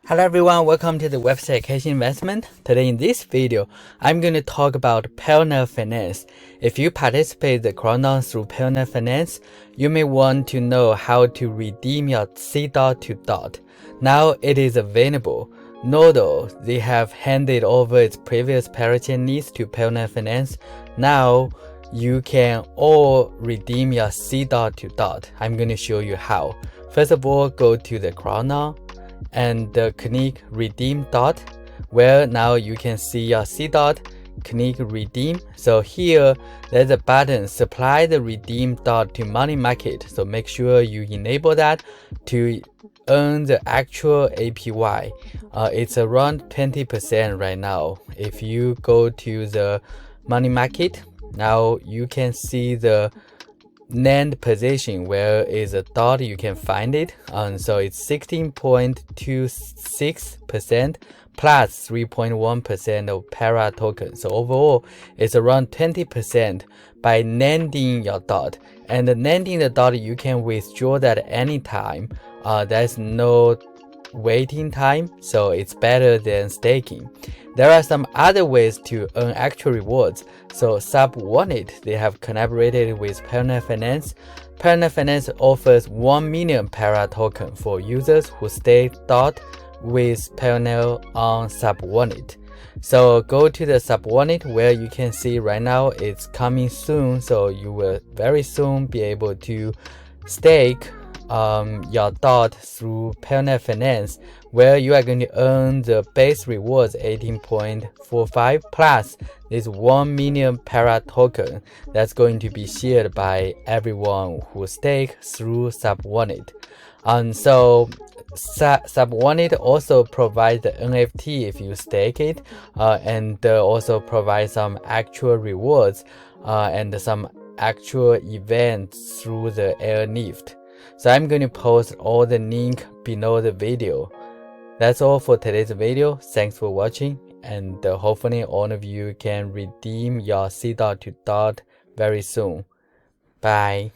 Hello everyone, welcome to the website Cash Investment. Today in this video, I'm going to talk about Partner Finance. If you participate the Cardano through Partner Finance, you may want to know how to redeem your cDOT to DOT. Now it is available. Although they have handed over its previous parity needs to Partner Finance, now you can all redeem your cDOT to DOT. I'm going to show you how. First of all, go to the Cardano and click redeem dot, where now you can see your cDOT, click redeem. So here there's a button supply the redeem dot to money market, so make sure you enable that to earn the actual APY. It's around 20% right now. If you go to the money market, now you can see the land position where is a dot, you can find it, and so it's 16.26% plus 3.1% of para token. So overall it's around 20% by landing your dot. And landing the dot, you can withdraw that anytime. There's no waiting time, so it's better than staking. There are some other ways to earn actual rewards. So Subwallet, they have collaborated with Partner Finance. Partner Finance offers 1 million para token for users who stake DOT with Partner on Subwallet. So go to the Subwallet, where you can see right now it's coming soon, so you will very soon be able to stake your DOT through Partner Finance, where you are going to earn the base rewards 18.45 plus this 1 million para token that's going to be shared by everyone who stake through Subwallet. And so Subwallet also provides the NFT if you stake it, and also provides some actual rewards and some actual events through the airlift. So I'm going to post all the link below the video. That's all for today's video. Thanks for watching, and hopefully all of you can redeem your cDOT to DOT very soon. Bye.